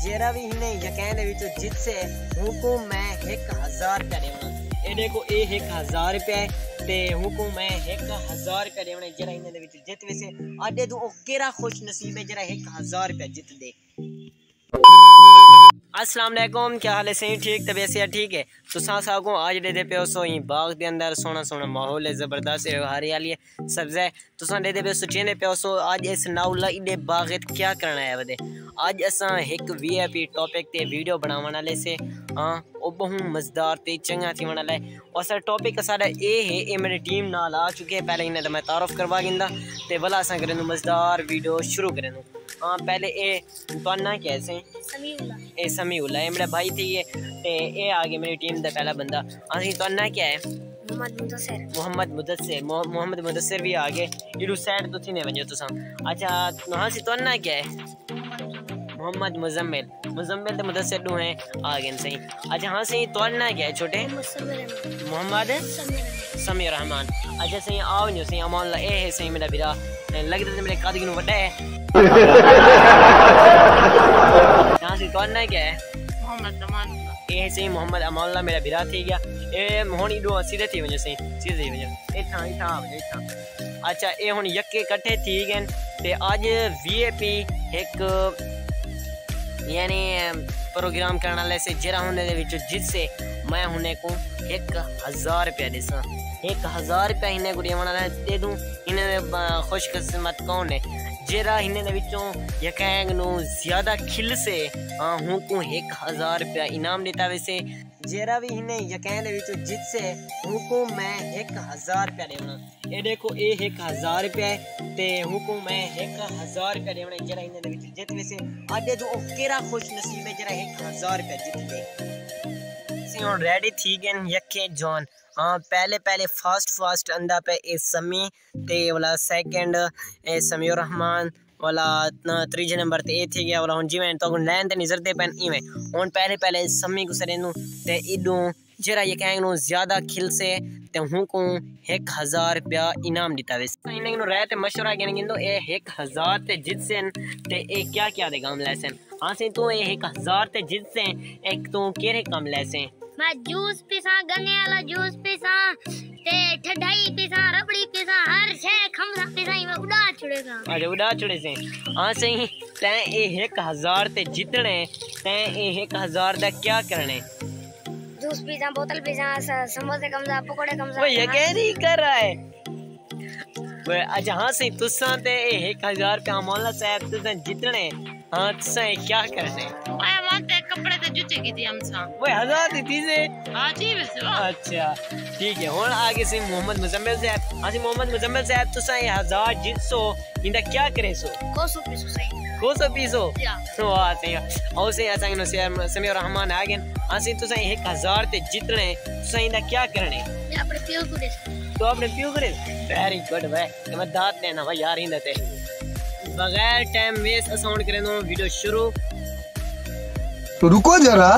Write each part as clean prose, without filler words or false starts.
जेरा भी इन्हें यकीन दे विच जित से हुकुम मैं 1000 रुपया देवना। ए देखो ए 1000 रुपया है ते हुकुम मैं 1000 रुपया देवना जेरा इन्हें दे विच जित वैसे अड्डे तू ओ केरा खुश नसीब है जेरा 1000 रुपया जित दे। अस्सलाम वालेकुम, क्या हाल है? सही ठीक, तबीयत से ठीक है? तो साथ को आज दे पे सो ही बाग के अंदर सोना सोना माहौल है, ज़बरदस्त है, हरियाली है, सब्ज़ है। तो दे पे सोचने पे सो आज इस नाउला इडे बाग क्या करना है बदे आज असा एक VIP टॉपिक ते वीडियो बनाने वाले से हाँ वो बहु मज़ेदार ते चंगा थी वाला है। और सर टॉपिक सारा ए है, ये मेरी टीम नाल आ चुके हैं। पहले इन्हें तो मैं तारुफ करवा गिंदा ते भला असा करें मज़ेदार वीडियो शुरू करें। हाँ पहले ए तो ना कैसे ए समीउल्लाह ये मेरा भाई थी ये ते ए आ गया मेरी टीम का पहला बंदा। असी तो ना क्या है मोहम्मद मुदस्सिर भी आ गए। इडू साइड तो थी ने वजो तुसा। अच्छा हाँ सी तो ना क्या है मोहम्मद मुजम्मिल ते मुदस्सिर दो हैं आ गए सही। अच्छा हाँ सही तो ना क्या है छोटे मोहम्मद समीर रहमान। अच्छा सही आओ जो सही अमान ए है सही मेरा बिरा लगता है मेरे कद गिनो बड़ा है। यहाँ से तो ना क्या है मोहम्मद अमान ए सही मोहम्मद अमान मेरा बिरा थी गया ए होनी दो सीधे थी वजह से सीधे ही वजह ए था। अच्छा ए हुन यक्के इकट्ठे थी गए ते आज VIP एक यानी प्रोग्राम करने वाले से जरा होने दे विच जिससे मैं हुने को 1000 रुपया देसा। 1000 रुपया इन्हें को देवना दे दूं। इन्हें खुशकिस्मत कौन है जेरा इन्हें दे विचों यकीन नु ज्यादा खिल से हूं को 1000 रुपया इनाम देता। वैसे जेरा भी इन्हें यकीन दे विचों जित से हूं को मैं 1000 रुपया देवना। ए देखो ए 1000 रुपया है ते हूं को मैं 1000 रुपया देवना जेरा इन्हें दे विचों जित। वैसे अड्डे तो ओ केरा खुश नसीब है जेरा 1000 रुपया जित दे। सी हुन रेडी थी गन यके जॉन। हाँ पहले फास्ट अंदा पे ए समी ते वाला सेकंड ए समीउर रहमान वाला तीजे नंबर ते ए थी गया वाला हुन जिवें तो लाइन ते नजर दे पेन इवें हुन पहले समी को सरेनु ते इडू जेरा ये कहनु ज्यादा खिल से ते हूं को 1000 रुपया इनाम दिता। वैसे इन्हें नु रहते मशवरा गेन गिंदो ए 1000 ते जित सेन ते ए क्या दे काम लेसन। हां से तू ए 1000 ते जित से एक तू केरे काम लेसे मैं जूस पीसा गन्ने वाला जूस पीसा ते ठंडाई पीसा रबड़ी पीसा हर शे खमसा पीसा मैं उड़ा छुड़ेगा। अरे उड़ा छुड़े से हां सही ते ए 1000 ते जितने ते ए 1000 दा क्या करने जूस पीसा बोतल पीसा समोसे कमसा पकोड़े कमसा। वो ये कह नहीं कर रहा है वो। अच्छा हाँ सही तुसा ते ए 1000 पे अमौला साहब तुसा जितने हाँ तुसा क्या करने मैं मानते कपड़े ते जूते की थी हमसा वो 1000 दी थी से। हां जी वैसे अच्छा ठीक है। हुन आगे से मोहम्मद मुजम्मिल साहब। हां जी मोहम्मद मुजम्मिल साहब तुसा ये 1000 जितसो इंदा क्या करे सो कोसो पीसो सही कोसो पीसो वाह सही और से असा नो समीउर रहमान आ गए। हां से तुसा 1000 ते जितने तुसा इंदा क्या करने अपने पियो को दे तो अपने पियो करे। वेरी गुड भाई मैं दांत देना भाई यार इंदा ते बगैर टाइम वेस्ट असाउंड करे नो वीडियो शुरू। रुको जरा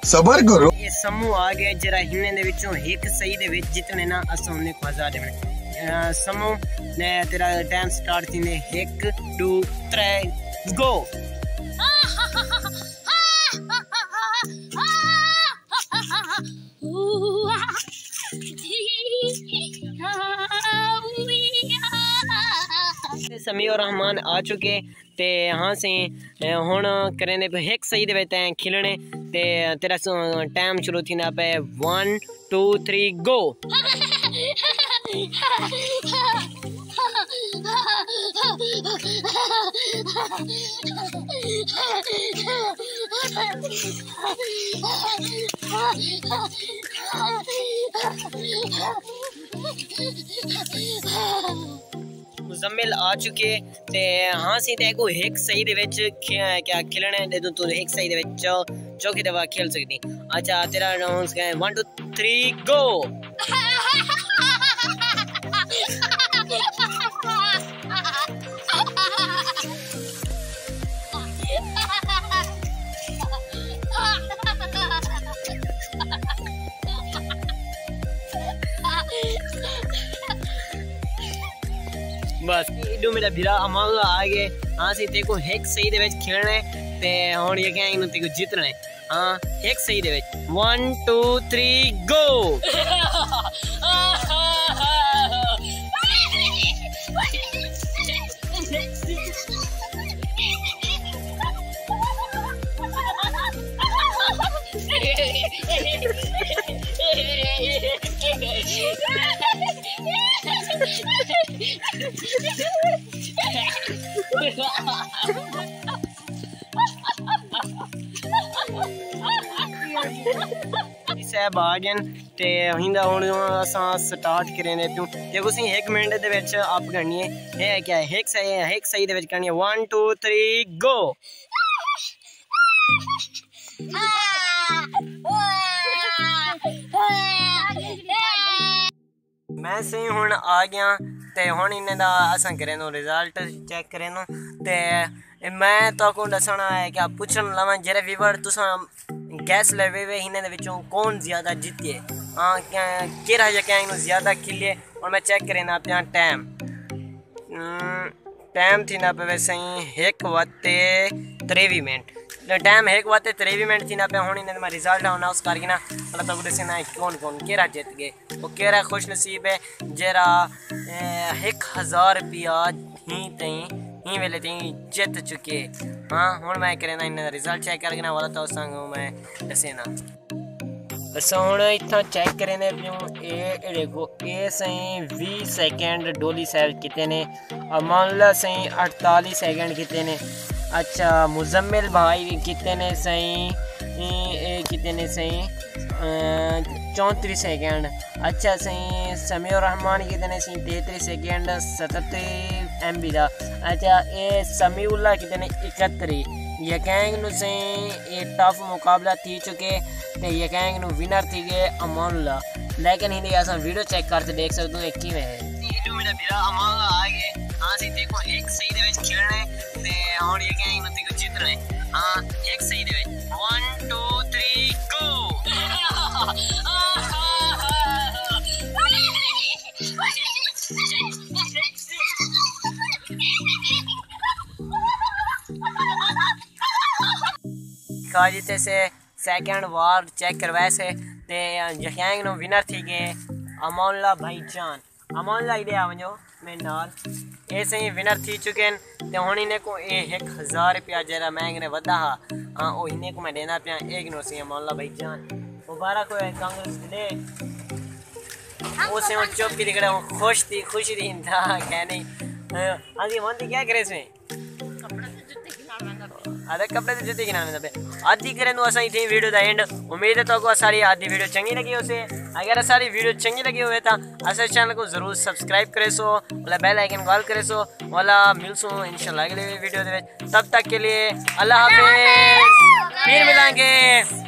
सबर करो। ये समूह आ गए जरा हिन्ने दे विचों एक सही दे विच जितने ना असाउंड को 1000 देने समूह ने तेरा टाइम स्टार्ट थी ने 1 2 3 गो। समीउर रहमान आ चुके ते हाँ से हुन करने पे एक सही दे ते खिलने ते तेरा टाइम शुरू थी ना पे 1 2 3 गो। मुजम्मिल आ चुके ते हाँ सी ते को एक सही दे विच क्या खिलने दे तू एक सही दे विच चौकी दफा खेल सकती। अच्छा तेरा 1 2 3 गो। बस इडू मेरा भिरा अमांगा आ गए। हाँ सी ते को एक सही दे विच खेलने ते हुन ये गैंग नु तेको जितना है हां एक सही दे विच 1 2 3 गो साहब आ गए ते हिंदा हुन असां स्टार्ट करेने पियो देखो सी 1 मिनट दे विच आप करनी है क्या है एक सही दे विच करनी है 1 2 3 गो मैं सही हुन आ गया ते हुन इन्हें दा असां करेनो रिजल्ट चेक करेनो ते मैं तो को दसना है क्या पूछन लवा जेरे व्यूअर तुसा गैस लेवे वे इन्हें दे विचों कौन ज्यादा जीते हां केरा जगह नु ज्यादा खिले और मैं चेक करेना पिया टाइम थी ना पे सही 1 वते 23 मिनट टाइम 1 वते 23 मिनट थी ना पे हुन इन्हें मैं रिजल्ट अनाउंस करके ना मतलब तो दसना कौन कौन केरा जीत गए वो केरा खुश नसीब है जेरा 1000 रुपया ही तई ही वेले तई जीत चुके हाँ हुन मैं करेना इन रिजल्ट चेक करके ना वाला तो संग मैं दसेना असां हुन इत्थां चेक करेने पियो ए देखो ए सही 20 सेकंड डोली साहब किते ने अमानुल्लाह सही 48 सेकंड किते ने अच्छा मुजम्मिल भाई किते ने सही किते ने सही 34 सेकंड अच्छा सही समीउर रहमान किते ने सही 33 सेकंड 77 MB दा अच्छा ए समीउल्लाह किते ने 71 ये गैंग नु सही ये टफ मुकाबला थी चुके ते ये गैंग नु विनर थी गए अमानुल्लाह लेकिन हिंदी असां वीडियो चेक करके देख सकते हो एक किवें है ये जो मेरा बिरा अमानुल्लाह आ गए हां सी देखो एक सही दे विच खेलना है ते और ये गैंग नु तेको जीतना है हां एक सही दे विच 1 2 3 गो काजिते से सेकंड वार चेक करवाए से ते गैंग नो विनर थी गए अमानुल्लाह भाईजान अमानुल्लाह इधे आ वञो मेरे नाल ए सही विनर थी चुके ते हुन इने को 1000 रुपया जरा मैं ने वदा हां ओ इने को मैं देना पिया एक नो सही अमानुल्लाह भाईजान मुबारक हो कांग्रेस दे ओ से चुप की दिखड़ा खुश थी इंदा कहने आगे मन क्या करे इसमें अरे कपड़े तो जूते गिनाने पे आधी करें तो असा इतनी वीडियो दा एंड उम्मीद है तो को सारी आधी वीडियो चंगी लगी उसे अगर सारी वीडियो चंगी लगी हुए तो असा चैनल को जरूर सब्सक्राइब करे सो वाला बेल आइकन कॉल करे सो वाला मिलसो इंशाल्लाह अगले वीडियो दे तब तक के लिए अल्लाह हाफिज फिर मिलेंगे।